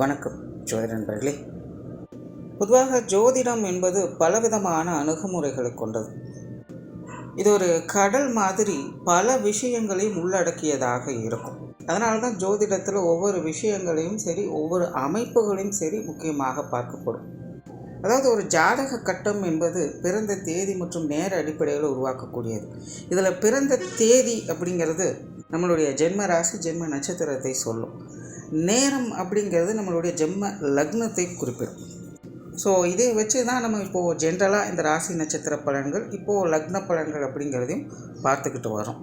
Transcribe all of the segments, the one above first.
வணக்கம் ஜோதிட நண்பர்களே. பொதுவாக ஜோதிடம் என்பது பலவிதமான அணுகுமுறைகளை கொண்டது. இது ஒரு கடல் மாதிரி பல விஷயங்களையும் உள்ளடக்கியதாக இருக்கும். அதனால தான் ஜோதிடத்தில் ஒவ்வொரு விஷயங்களையும் சரி, ஒவ்வொரு அமைப்புகளையும் சரி முக்கியமாக பார்க்கப்படும். அதாவது ஒரு ஜாதக கட்டம் என்பது பிறந்த தேதி மற்றும் நேர அடிப்படையில் உருவாக்கக்கூடியது. இதில் பிறந்த தேதி அப்படிங்கிறது நம்மளுடைய ஜென்ம ராசி, ஜென்ம நட்சத்திரத்தை சொல்லும். நேரம் அப்படிங்கிறது நம்மளுடைய ஜென்ம லக்னத்தை குறிப்பிடும். ஸோ இதை வச்சு தான் நம்ம இப்போது ஜென்ரலாக இந்த ராசி நட்சத்திர பலன்கள், இப்போது லக்ன பலன்கள் அப்படிங்கிறதையும் பார்த்துக்கிட்டு வரோம்.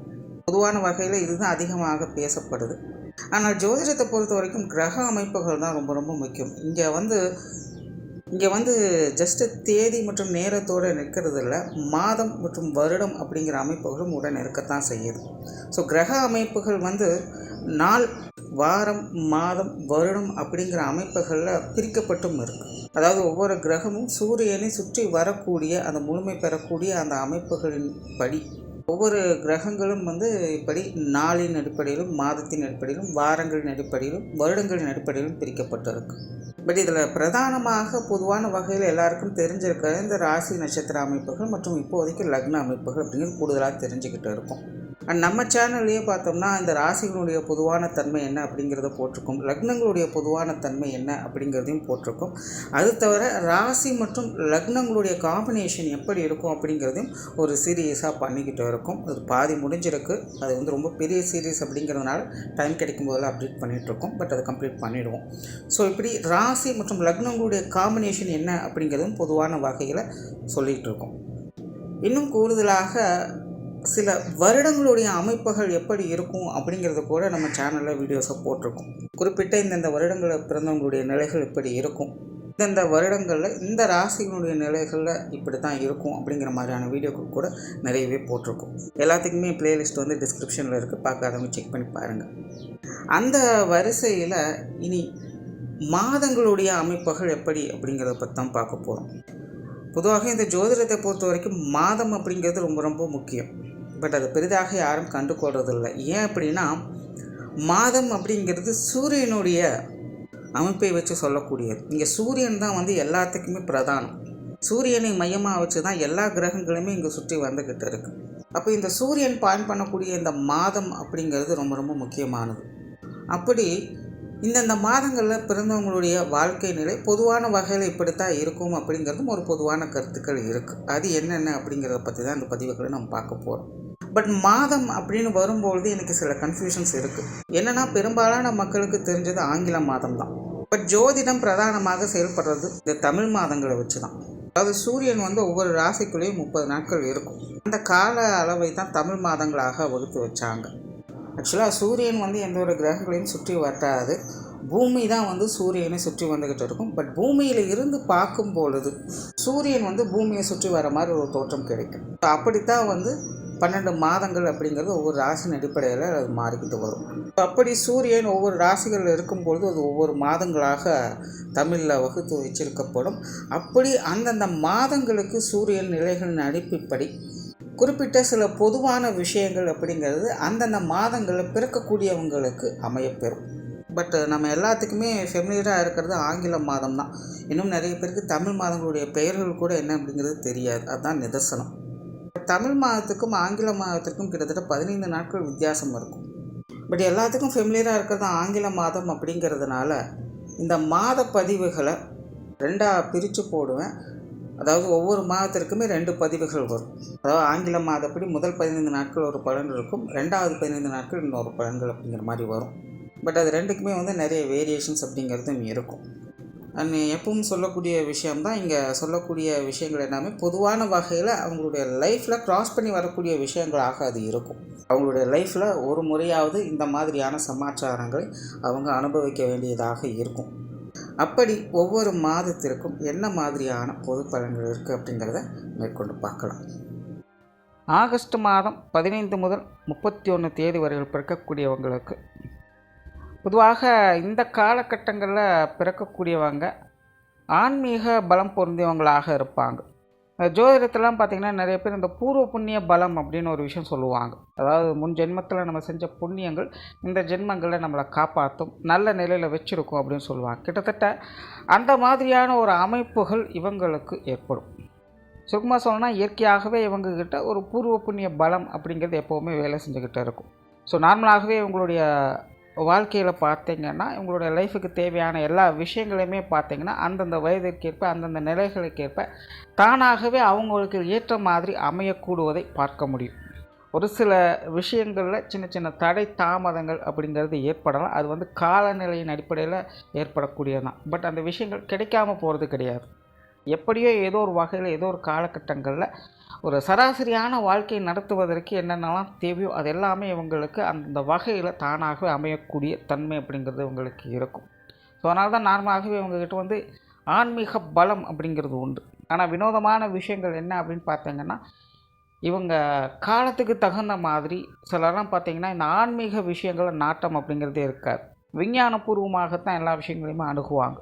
பொதுவான வகையில் இதுதான் அதிகமாக பேசப்படுது. ஆனால் ஜோதிடத்தை பொறுத்த வரைக்கும் கிரக அமைப்புகள் தான் ரொம்ப ரொம்ப முக்கியம். இங்கே வந்து ஜஸ்ட்டு தேதி மற்றும் நேரத்தோடு நிற்கிறது இல்லை, மாதம் மற்றும் வருடம் அப்படிங்கிற அமைப்புகளும் உடன் இருக்கத்தான் செய்யுது. ஸோ கிரக அமைப்புகள் நாள், வாரம், மாதம், வருடம் அப்படிங்கிற அமைப்புகளில் பிரிக்கப்பட்டும் இருக்குது. அதாவது ஒவ்வொரு கிரகமும் சூரியனை சுற்றி வரக்கூடிய அந்த முழுமை பெறக்கூடிய அந்த அமைப்புகளின் படி ஒவ்வொரு கிரகங்களும் இப்படி நாளின் அடிப்படையிலும், மாதத்தின் அடிப்படையிலும், வாரங்களின் அடிப்படையிலும், வருடங்களின் அடிப்படையிலும் பிரிக்கப்பட்டிருக்கு. பட் இதில் பிரதானமாக பொதுவான வகையில் எல்லாருக்கும் தெரிஞ்சிருக்கிற இந்த ராசி நட்சத்திர அமைப்புகள் மற்றும் இப்போதைக்கு லக்ன அமைப்புகள் அப்படிங்கிறது கூடுதலாக தெரிஞ்சுக்கிட்டு இருக்கும். அண்ட் நம்ம சேனல்லையே பார்த்தோம்னா இந்த ராசிகளுடைய பொதுவான தன்மை என்ன அப்படிங்கிறத போட்டிருக்கோம், லக்னங்களுடைய பொதுவான தன்மை என்ன அப்படிங்கிறதையும் போட்டிருக்கோம். அது தவிர ராசி மற்றும் லக்னங்களுடைய காம்பினேஷன் எப்படி இருக்கும் அப்படிங்கிறதையும் ஒரு சீரியஸாக பண்ணிக்கிட்டு இருக்கும். அது பாதி முடிஞ்சிருக்கு. அது ரொம்ப பெரிய சீரீஸ் அப்படிங்கிறதுனால டைம் கிடைக்கும் போதெல்லாம் அப்டேட் பண்ணிகிட்ருக்கோம். பட் அதை கம்ப்ளீட் பண்ணிவிடுவோம். ஸோ இப்படி ராசி மற்றும் லக்னங்களுடைய காம்பினேஷன் என்ன அப்படிங்கிறதும் பொதுவான வகையில் சொல்லிகிட்டு இருக்கோம். இன்னும் கூடுதலாக சில வருடங்களுடைய அமைப்புகள் எப்படி இருக்கும் அப்படிங்கிறத கூட நம்ம சேனலில் வீடியோஸை போட்டிருக்கோம். குறிப்பிட்ட இந்தந்த வருடங்களில் பிறந்தவங்களுடைய நிலைகள் இப்படி இருக்கும், இந்தந்த வருடங்களில் இந்த ராசிகளுடைய நிலைகளில் இப்படி தான் இருக்கும் அப்படிங்கிற மாதிரியான வீடியோக்கள் கூட நிறையவே போட்டிருக்கோம். எல்லாத்துக்குமே பிளேலிஸ்ட் டிஸ்கிரிப்ஷனில் இருக்குது, பார்க்காதவங்க செக் பண்ணி பாருங்கள். அந்த வரிசையில் இனி மாதங்களுடைய அமைப்புகள் எப்படி அப்படிங்கிறத பற்றி தான் பார்க்க போகிறோம். பொதுவாக இந்த ஜோதிடத்தை பொறுத்த வரைக்கும் மாதம் அப்படிங்கிறது ரொம்ப ரொம்ப முக்கியம். பட் அது பெரிதாக யாரும் கண்டுகொள்றதில்லை. ஏன் அப்படின்னா, மாதம் அப்படிங்கிறது சூரியனுடைய அமைப்பை வச்சு சொல்லக்கூடியது. இங்கே சூரியன் தான் எல்லாத்துக்குமே பிரதானம். சூரியனை மையமாக வச்சு தான் எல்லா கிரகங்களுமே இங்கே சுற்றி வந்துக்கிட்டு இருக்குது. அப்போ இந்த சூரியன் பாயிண்ட் பண்ணக்கூடிய இந்த மாதம் அப்படிங்கிறது ரொம்ப ரொம்ப முக்கியமானது. அப்படி இந்தந்த மாதங்களில் பிறந்தவங்களுடைய வாழ்க்கை நிலை பொதுவான வகையில் இப்படித்தான் இருக்கும் அப்படிங்கிறதும் ஒரு பொதுவான கருத்துக்கள் இருக்குது. அது என்னென்ன அப்படிங்கிறத பற்றி தான் இந்த பதிவுகளை நம்ம பார்க்க போகிறோம். பட் மாதம் அப்படின்னு வரும்பொழுது எனக்கு சில கன்ஃபியூஷன்ஸ் இருக்குது. என்னென்னா, பெரும்பாலான மக்களுக்கு தெரிஞ்சது ஆங்கில மாதம் தான். பட் ஜோதிடம் பிரதானமாக செயல்படுறது இந்த தமிழ் மாதங்களை வச்சு தான். அதாவது சூரியன் ஒவ்வொரு ராசிக்குள்ளேயும் 30 நாட்கள் இருக்கும். அந்த கால அளவை தான் தமிழ் மாதங்களாக வகுத்து வச்சாங்க. ஆக்சுவலாக சூரியன் எந்த ஒரு கிரகங்களையும் சுற்றி வட்டாது, பூமி தான் சூரியனை சுற்றி வந்துக்கிட்டு இருக்கும். பட் பூமியில் இருந்து பார்க்கும் பொழுது சூரியன் பூமியை சுற்றி வர மாதிரி ஒரு தோற்றம் கிடைக்கும். அப்படித்தான் 12 மாதங்கள் அப்படிங்கிறது ஒவ்வொரு ராசியின் அடிப்படையில் அது மாறிக்கிட்டு வரும். அப்படி சூரியன் ஒவ்வொரு ராசிகளில் இருக்கும்பொழுது அது ஒவ்வொரு மாதங்களாக தமிழில் வகுத்து வச்சிருக்கப்படும். அப்படி அந்தந்த மாதங்களுக்கு சூரியன் நிலைகளின் அடிப்படை குறிப்பிட்ட சில பொதுவான விஷயங்கள் அப்படிங்கிறது அந்தந்த மாதங்களில் பிறக்கக்கூடியவங்களுக்கு அமையப்பெறும். பட் நம்ம எல்லாத்துக்குமே ஃபெமிலியராக இருக்கிறது ஆங்கில மாதம் தான். இன்னும் நிறைய பேருக்கு தமிழ் மாதங்களுடைய பெயர்கள் கூட என்ன அப்படிங்கிறது தெரியாது. அதுதான் நிதர்சனம். தமிழ் மாதத்துக்கும் ஆங்கில மாதத்திற்கும் கிட்டத்தட்ட 15 நாட்கள் வித்தியாசம் இருக்கும். பட் எல்லாத்துக்கும் ஃபெமிலியராக இருக்கிறது ஆங்கில மாதம் அப்படிங்கிறதுனால இந்த மாத பதிவுகளை 2ஆக பிரித்து போடுவேன். அதாவது ஒவ்வொரு மாதத்திற்குமே 2 பதிவுகள் வரும். அதாவது ஆங்கில மாதப்படி முதல் 15 நாட்கள் ஒரு பலன் இருக்கும், 2வது 15 நாட்கள் இன்னொரு பலன்கள் அப்படிங்கிற மாதிரி வரும். பட் அது ரெண்டுக்குமே நிறைய வேரியேஷன்ஸ் அப்படிங்கிறதும் இருக்கும். அண்ட் எப்பவும் சொல்லக்கூடிய விஷயம்தான் இங்கே சொல்லக்கூடிய விஷயங்கள் எல்லாமே பொதுவான வகையில் அவங்களுடைய லைஃப்பில் க்ராஸ் பண்ணி வரக்கூடிய விஷயங்களாக அது இருக்கும். அவங்களுடைய லைஃப்பில் ஒரு முறையாவது இந்த மாதிரியான சமாச்சாரங்களை அவங்க அனுபவிக்க வேண்டியதாக இருக்கும். அப்படி ஒவ்வொரு மாதத்திற்கும் என்ன மாதிரியான பொது பலன்கள் இருக்குது அப்படிங்கிறத மேற்கொண்டு பார்க்கலாம். ஆகஸ்ட் மாதம் 15 முதல் 31 தேதி வரையில் பிறக்கக்கூடியவங்களுக்கு பொதுவாக இந்த காலகட்டங்களில் பிறக்கக்கூடியவங்க ஆன்மீக பலம் பொருந்தியவங்களாக இருப்பாங்க. ஜோதிடத்திலாம் பார்த்திங்கன்னா நிறைய பேர் இந்த பூர்வ புண்ணிய பலம் அப்படின்னு ஒரு விஷயம் சொல்லுவாங்க. அதாவது முன் ஜென்மத்தில் நம்ம செஞ்ச புண்ணியங்கள் இந்த ஜென்மங்களில் நம்மளை காப்பாற்றும், நல்ல நிலையில் வச்சுருக்கோம் அப்படின்னு சொல்லுவாங்க. கிட்டத்தட்ட அந்த மாதிரியான ஒரு அமைப்புகள் இவங்களுக்கு ஏற்படும். சுருக்கமாக சொல்லணும்னா இயற்கையாகவே இவங்கக்கிட்ட ஒரு பூர்வ புண்ணிய பலம் அப்படிங்கிறது எப்போவுமே வேலை செஞ்சுக்கிட்டே இருக்கும். ஸோ நார்மலாகவே இவங்களுடைய வாழ்க்கையில் பார்த்திங்கன்னா இவங்களுடைய லைஃபுக்கு தேவையான எல்லா விஷயங்களையுமே பார்த்திங்கன்னா அந்தந்த வயதிற்கேற்ப அந்தந்த நிலைகளுக்கேற்ப தானாகவே அவங்களுக்கு ஏற்ற மாதிரி அமையக்கூடுவதை பார்க்க முடியும். ஒரு சில விஷயங்களில் சின்ன சின்ன தடை தாமதங்கள் அப்படிங்கிறது ஏற்படலாம். அது காலநிலையின் அடிப்படையில் ஏற்படக்கூடியது தான். பட் அந்த விஷயங்கள் கிடைக்காம போகிறது கிடையாது. எப்படியோ ஏதோ ஒரு வகையில் ஏதோ ஒரு காலகட்டங்களில் ஒரு சராசரியான வாழ்க்கையை நடத்துவதற்கு என்னென்னலாம் தேவையோ அது எல்லாமே இவங்களுக்கு அந்த வகையில் தானாகவே அமையக்கூடிய தன்மை அப்படிங்கிறது இவங்களுக்கு இருக்கும். ஸோ அதனால தான் நார்மலாகவே இவங்ககிட்ட ஆன்மீக பலம் அப்படிங்கிறது உண்டு. ஆனால் வினோதமான விஷயங்கள் என்ன அப்படின்னு பார்த்தீங்கன்னா இவங்க காலத்துக்கு தகுந்த மாதிரி சிலர்லாம் பார்த்திங்கன்னா இந்த ஆன்மீக விஷயங்கள நாட்டம் அப்படிங்கிறதே இருக்காது. விஞ்ஞானபூர்வமாகத்தான் எல்லா விஷயங்களையுமே அணுகுவாங்க.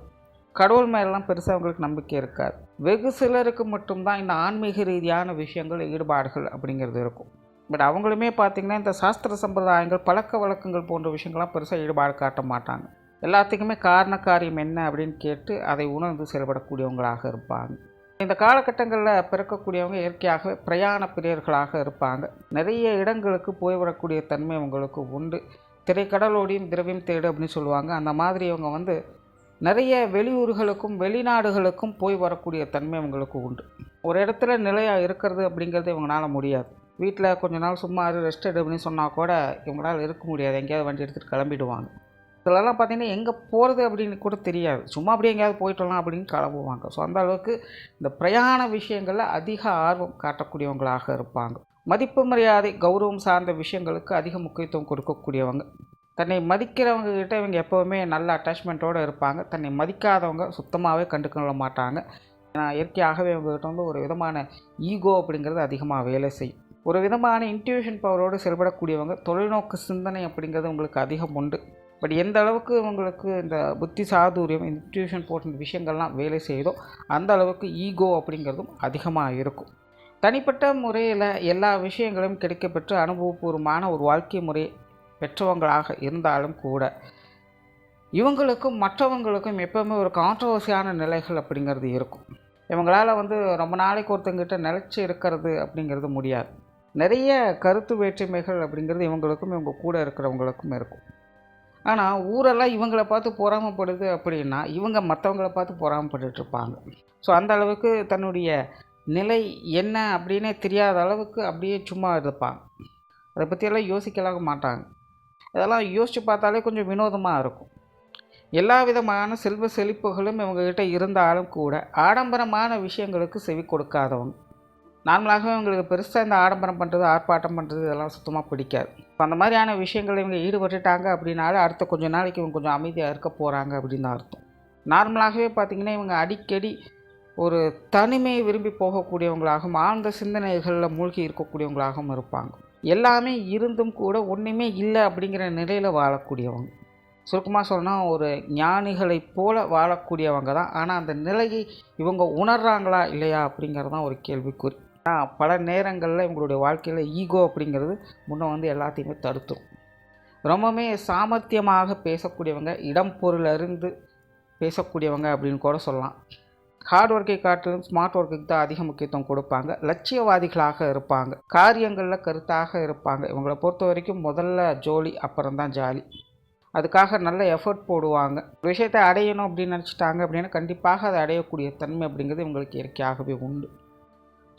கடவுள் மேலாம் பெருசாக அவங்களுக்கு நம்பிக்கை இருக்காது. வெகு சிலருக்கு மட்டும்தான் இந்த ஆன்மீக ரீதியான விஷயங்கள் ஈடுபாடுகள் அப்படிங்கிறது இருக்கும். பட் அவங்களுமே பார்த்திங்கன்னா இந்த சாஸ்திர சம்பிரதாயங்கள் பழக்க வழக்கங்கள் போன்ற விஷயங்கள்லாம் பெருசாக ஈடுபாடு காட்ட மாட்டாங்க. எல்லாத்துக்குமே காரண காரியம் என்ன அப்படின்னு கேட்டு அதை உணர்ந்து செயல்படக்கூடியவங்களாக இருப்பாங்க. இந்த காலகட்டங்களில் பிறக்கக்கூடியவங்க இயற்கையாகவே பிரயாண பிரியர்களாக இருப்பாங்க. நிறைய இடங்களுக்கு போய் வரக்கூடிய தன்மை அவங்களுக்கு உண்டு. திரைக்கடலோடியும் திரவியம் தேடு அப்படின்னு சொல்லுவாங்க. அந்த மாதிரி இவங்க நிறைய வெளியூர்களுக்கும் வெளிநாடுகளுக்கும் போய் வரக்கூடிய தன்மை அவங்களுக்கு உண்டு. ஒரு இடத்துல நிலையாக இருக்கிறது அப்படிங்கிறது இவங்களால முடியாது. வீட்டில் கொஞ்ச நாள் சும்மா ரெஸ்ட் எடு அப்படின்னு சொன்னால் கூட இவங்களால் இருக்க முடியாது. எங்கேயாவது வண்டி எடுத்துகிட்டு கிளம்பிடுவாங்க. இதெல்லாம் பார்த்திங்கன்னா எங்கே போகிறது அப்படின்னு கூட தெரியாது. சும்மா அப்படியே எங்கேயாவது போயிட்டலாம் அப்படின்னு கிளம்புவாங்க. ஸோ அந்த அளவுக்கு இந்த பிரயாண விஷயங்களில் அதிக ஆர்வம் காட்டக்கூடியவங்களாக இருப்பாங்க. மதிப்பு மரியாதை கௌரவம் சார்ந்த விஷயங்களுக்கு அதிக முக்கியத்துவம் கொடுக்கக்கூடியவங்க. தன்னை மதிக்கிறவங்க கிட்ட இவங்க எப்போவுமே நல்ல அட்டாச்மெண்ட்டோடு இருப்பாங்க. தன்னை மதிக்காதவங்க சுத்தமாகவே கண்டுக்கொள்ள மாட்டாங்க. ஏன்னா இயற்கையாகவே இவங்ககிட்ட ஒரு விதமான ஈகோ அப்படிங்கிறது அதிகமாக வேலை செய்யும். ஒரு விதமான இன்ட்யூஷன் பவரோடு செயல்படக்கூடியவங்க. தொலைநோக்கு சிந்தனை அப்படிங்கிறது உங்களுக்கு அதிகம் உண்டு. பட் எந்த அளவுக்கு இவங்களுக்கு இந்த புத்தி சாதுரியம் இன்ட்யூஷன் போன்ற விஷயங்கள்லாம் வேலை செய்யுதோ அந்த அளவுக்கு ஈகோ அப்படிங்கிறதும் அதிகமாக இருக்கும். தனிப்பட்ட முறையில் எல்லா விஷயங்களும் கிடைக்கப்பெற்று அனுபவபூர்வமான ஒரு வாழ்க்கை முறை பெற்றவங்களாக இருந்தாலும் கூட இவங்களுக்கும் மற்றவங்களுக்கும் எப்போவுமே ஒரு கான்ட்ரவர்சியான நிலைகள் அப்படிங்கிறது இருக்கும். இவங்களால் ரொம்ப நாளைக்கு ஒருத்தங்கிட்ட நிலச்சி இருக்கிறது அப்படிங்கிறது முடியாது. நிறைய கருத்து வேற்றுமைகள் அப்படிங்கிறது இவங்களுக்கும் இவங்க கூட இருக்கிறவங்களுக்கும் இருக்கும். ஆனால் ஊரெல்லாம் இவங்களை பார்த்து பொறாமப்படுது அப்படின்னா இவங்க மற்றவங்கள பார்த்து பொறாமப்பட்டுருப்பாங்க. ஸோ அந்த அளவுக்கு தன்னுடைய நிலை என்ன அப்படின்னே தெரியாத அளவுக்கு அப்படியே சும்மா இருப்பாங்க. அதை பற்றியெல்லாம் யோசிக்கலாம் மாட்டாங்க. இதெல்லாம் யோசித்து பார்த்தாலே கொஞ்சம் வினோதமாக இருக்கும். எல்லா விதமான செல்வ செழிப்புகளும் இவங்ககிட்ட இருந்தாலும் கூட ஆடம்பரமான விஷயங்களுக்கு செவி கொடுக்காதவங்க. நார்மலாகவே இவங்களுக்கு பெருசாக இந்த ஆடம்பரம் பண்ணுறது ஆர்ப்பாட்டம் பண்ணுறது இதெல்லாம் சுத்தமாக பிடிக்காது. இப்போ அந்த மாதிரியான விஷயங்கள் இவங்க ஈடுபட்டுட்டாங்க அப்படின்னாலே அடுத்த கொஞ்சம் நாளைக்கு இவங்க கொஞ்சம் அமைதியாக இருக்க போகிறாங்க அப்படின்னு தான் அர்த்தம். நார்மலாகவே பார்த்திங்கன்னா இவங்க அடிக்கடி ஒரு தனிமையை விரும்பி போகக்கூடியவங்களாகவும் ஆழ்ந்த சிந்தனைகளில் மூழ்கி இருக்கக்கூடியவங்களாகவும் இருப்பாங்க. எல்லாமே இருந்தும் கூட ஒன்றுமே இல்லை அப்படிங்கிற நிலையில் வாழக்கூடியவங்க. சுருக்கமாக சொன்னால் ஒரு ஞானிகளைப் போல வாழக்கூடியவங்க தான். ஆனால் அந்த நிலையை இவங்க உணர்றாங்களா இல்லையா அப்படிங்கிறது தான் ஒரு கேள்விக்குறி. ஆனால் பல நேரங்களில் இவங்களுடைய வாழ்க்கையில் ஈகோ அப்படிங்கிறது முன்னே எல்லாத்தையுமே தடுத்துரும். ரொம்பவுமே சாமர்த்தியமாக பேசக்கூடியவங்க, இடம் பொருள் அறிந்து பேசக்கூடியவங்க அப்படின்னு கூட சொல்லலாம். ஹார்ட் ஒர்க்கை காட்டிலும் ஸ்மார்ட் ஒர்க்குக்கு தான் அதிக முக்கியத்துவம் கொடுப்பாங்க. லட்சியவாதிகளாக இருப்பாங்க. காரியங்களில் கருத்தாக இருப்பாங்க. இவங்களை பொறுத்த வரைக்கும் முதல்ல ஜோலி, அப்புறம்தான் ஜாலி. அதுக்காக நல்ல எஃபர்ட் போடுவாங்க. ஒரு விஷயத்தை அடையணும் அப்படின்னு நினச்சிட்டாங்க அப்படின்னா கண்டிப்பாக அதை அடையக்கூடிய தன்மை அப்படிங்கிறது இவங்களுக்கு இயற்கையாகவே உண்டு.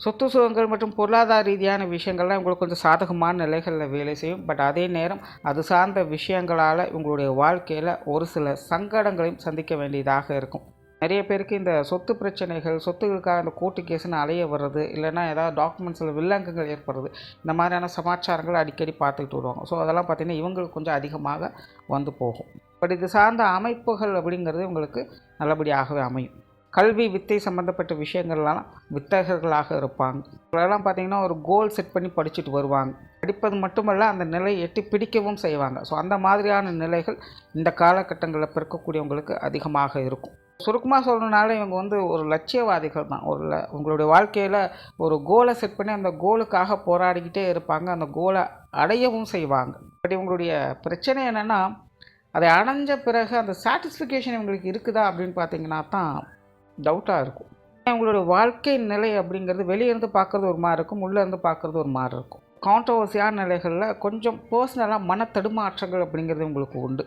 சொத்து சுகங்கள் மற்றும் பொருளாதார ரீதியான விஷயங்கள்லாம் இவங்களுக்கு கொஞ்சம் சாதகமான நிலைகளில் வேலை செய்யும். பட் அதே நேரம் அது சார்ந்த விஷயங்களால் இவங்களுடைய வாழ்க்கையில் ஒரு சில சங்கடங்களையும் சந்திக்க வேண்டியதாக இருக்கும். நிறைய பேருக்கு இந்த சொத்து பிரச்சனைகள், சொத்துகளுக்காக இந்த கோர்ட்டு கேஸுன்னு அலைய வர்றது, இல்லைனா ஏதாவது டாக்குமெண்ட்ஸில் வில்லங்கங்கள் ஏற்படுறது, இந்த மாதிரியான சமாச்சாரங்களை அடிக்கடி பார்த்துக்கிட்டு வருவாங்க. ஸோ அதெல்லாம் பார்த்திங்கன்னா இவங்களுக்கு கொஞ்சம் அதிகமாக போகும். பட் இது சார்ந்த அமைப்புகள் அப்படிங்கிறது இவங்களுக்கு நல்லபடியாகவே அமையும். கல்வி வித்தை சம்மந்தப்பட்ட விஷயங்கள்லாம் வித்தகர்களாக இருப்பாங்க. இதெல்லாம் பார்த்திங்கன்னா ஒரு கோல் செட் பண்ணி படிச்சுட்டு வருவாங்க. படிப்பது மட்டுமல்ல அந்த நிலையை எட்டி பிடிக்கவும் செய்வாங்க. ஸோ அந்த மாதிரியான நிலைகள் இந்த காலகட்டங்களில் பிறக்கக்கூடியவங்களுக்கு அதிகமாக இருக்கும். சுருக்கமாக சொல்லணுனால இவங்க வந்து ஒரு லட்சியவாதிகள் தான். உங்களுடைய வாழ்க்கையில் ஒரு கோலை செட் பண்ணி அந்த கோலுக்காக போராடிக்கிட்டே இருப்பாங்க. அந்த கோலை அடையவும் செய்வாங்க. பட் இவங்களுடைய பிரச்சனை என்னென்னா, அதை அடைஞ்ச பிறகு அந்த சாட்டிஸ்ஃபிகேஷன் இவங்களுக்கு இருக்குதா அப்படின்னு பார்த்தீங்கன்னா தான் டவுட்டாக இருக்கும். இவங்களுடைய வாழ்க்கை நிலை அப்படிங்கிறது வெளியேருந்து பார்க்குறது ஒரு மாதிரி இருக்கும், உள்ளேருந்து பார்க்குறது ஒரு மாதிரி இருக்கும். கான்ட்ரவர்சியான நிலைகளில் கொஞ்சம் பர்சனலாக மன தடுமாற்றங்கள் அப்படிங்கிறது உங்களுக்கு உண்டு.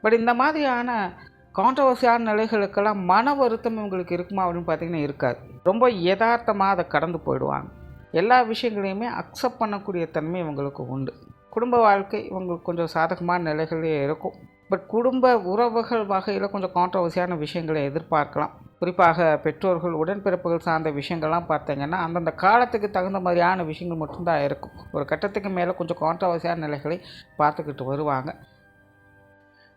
பட் இந்த மாதிரியான கான்ட்ரவர்சியான நிலைகளுக்கெல்லாம் மன வருத்தம் இவங்களுக்கு இருக்குமா அப்படின்னு பார்த்தீங்கன்னா இருக்காது. ரொம்ப யதார்த்தமாக அதை கடந்து போயிடுவாங்க. எல்லா விஷயங்களையுமே அக்செப்ட் பண்ணக்கூடிய தன்மை இவங்களுக்கு உண்டு. குடும்ப வாழ்க்கை இவங்களுக்கு கொஞ்சம் சாதகமான நிலைகளே இருக்கும். பட் குடும்ப உறவுகள் வகையில் கொஞ்சம் கான்ட்ரவர்சியான விஷயங்களை எதிர்பார்க்கலாம். குறிப்பாக பெற்றோர்கள், உடன்பிறப்புகள் சார்ந்த விஷயங்கள்லாம் பார்த்தீங்கன்னா அந்தந்த காலத்துக்கு தகுந்த மாதிரியான விஷயங்கள் மட்டும்தான் இருக்கும். ஒரு கட்டத்துக்கு மேலே கொஞ்சம் கான்ட்ரவர்சியான நிலைகளை பார்த்துக்கிட்டு வருவாங்க.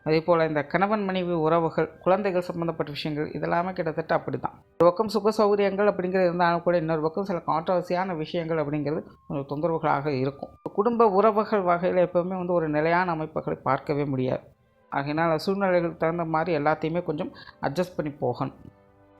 அதே போல் இந்த கணவன் மனைவி உறவுகள், குழந்தைகள் சம்மந்தப்பட்ட விஷயங்கள் இதெல்லாமே கிட்டத்தட்ட அப்படி தான். ஒரு பக்கம் சுக சௌகரியங்கள் அப்படிங்கிறது இருந்தாலும் கூட இன்னொரு பக்கம் சில கான்ட்ரவர்சியான விஷயங்கள் அப்படிங்கிறது கொஞ்சம் தொந்தரவுகளாக இருக்கும். குடும்ப உறவுகள் வகையில் எப்போவுமே வந்து ஒரு நிலையான அமைப்புகளை பார்க்கவே முடியாது. ஆகையினால் சூழ்நிலைகளுக்கு தகுந்த மாதிரி எல்லாத்தையுமே கொஞ்சம் அட்ஜஸ்ட் பண்ணி போகணும்.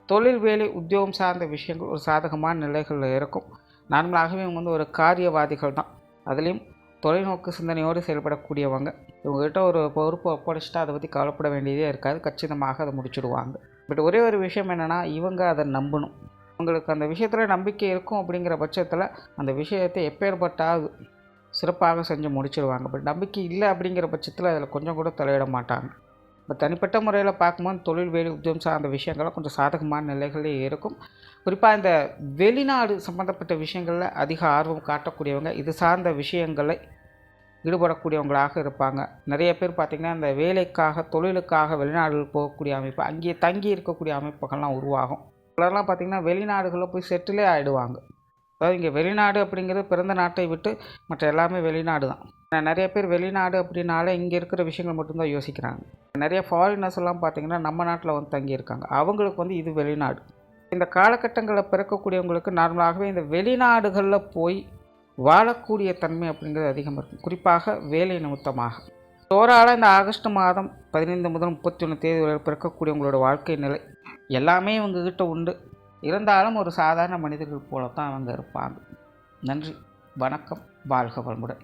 தொழில், வேலை, உத்தியோகம் சார்ந்த விஷயங்கள் ஒரு சாதகமான நிலைகளில் இருக்கும். நார்மலாகவே இவங்க வந்து ஒரு காரியவாதிகள் தான். அதுலேயும் தொலைநோக்கு சிந்தனையோடு செயல்படக்கூடியவங்க. இவங்ககிட்ட ஒரு பொறுப்பை ஒப்படைச்சிட்டா அதை பற்றி கவலைப்பட வேண்டியதே இருக்காது. கச்சிதமாக அதை முடிச்சுடுவாங்க. பட் ஒரே ஒரு விஷயம் என்னென்னா, இவங்க அதை நம்பணும். உங்களுக்கு அந்த விஷயத்தில் நம்பிக்கை இருக்கும் அப்படிங்கிற பட்சத்தில் அந்த விஷயத்தை எப்பேற்பட்டாவது சிறப்பாக செஞ்சு முடிச்சிடுவாங்க. பட் நம்பிக்கை இல்லை அப்படிங்கிற பட்சத்தில் அதில் கொஞ்சம் கூட தலையிட மாட்டாங்க. இப்போ தனிப்பட்ட முறையில் பார்க்கும்போது தொழில், வேலை, உத்தியோகம் சார்ந்த விஷயங்கள்லாம் கொஞ்சம் சாதகமான நிலைகளே இருக்கும். குறிப்பாக இந்த வெளிநாடு சம்மந்தப்பட்ட விஷயங்களில் அதிக ஆர்வம் காட்டக்கூடியவங்க, இது சார்ந்த விஷயங்களை ஈடுபடக்கூடியவங்களாக இருப்பாங்க. நிறைய பேர் பார்த்திங்கன்னா இந்த வேலைக்காக, தொழிலுக்காக வெளிநாடுகள் போகக்கூடிய அமைப்பு, அங்கேயே தங்கி இருக்கக்கூடிய அமைப்புகள்லாம் உருவாகும். சிலர்லாம் பார்த்திங்கன்னா வெளிநாடுகளில் போய் செட்டிலே ஆகிடுவாங்க. அதாவது இங்கே வெளிநாடு அப்படிங்கிறது பிறந்த நாட்டை விட்டு மற்ற எல்லாமே வெளிநாடு தான். நிறைய பேர் வெளிநாடு அப்படின்னாலே இங்கே இருக்கிற விஷயங்கள் மட்டும்தான் யோசிக்கிறாங்க. நிறைய ஃபாரினர்ஸ் எல்லாம் பார்த்திங்கன்னா நம்ம நாட்டில் வந்து தங்கியிருக்காங்க. அவங்களுக்கு வந்து இது வெளிநாடு. இந்த காலகட்டங்களில் பிறக்கக்கூடியவங்களுக்கு நார்மலாகவே இந்த வெளிநாடுகளில் போய் வாழக்கூடிய தன்மை அப்படிங்கிறது அதிகமாக இருக்கும். குறிப்பாக வேலை நிமித்தமாக. ஓவராலாக இந்த ஆகஸ்ட் மாதம் 15 முதல் 31 தேதி வரை பிறக்கக்கூடியவங்களோட வாழ்க்கை நிலை எல்லாமே இவங்ககிட்ட உண்டு. இருந்தாலும் ஒரு சாதாரண மனிதர்கள் போல தான் அவங்க இருப்பாங்க. நன்றி, வணக்கம், வாழ்க வளமுடன்.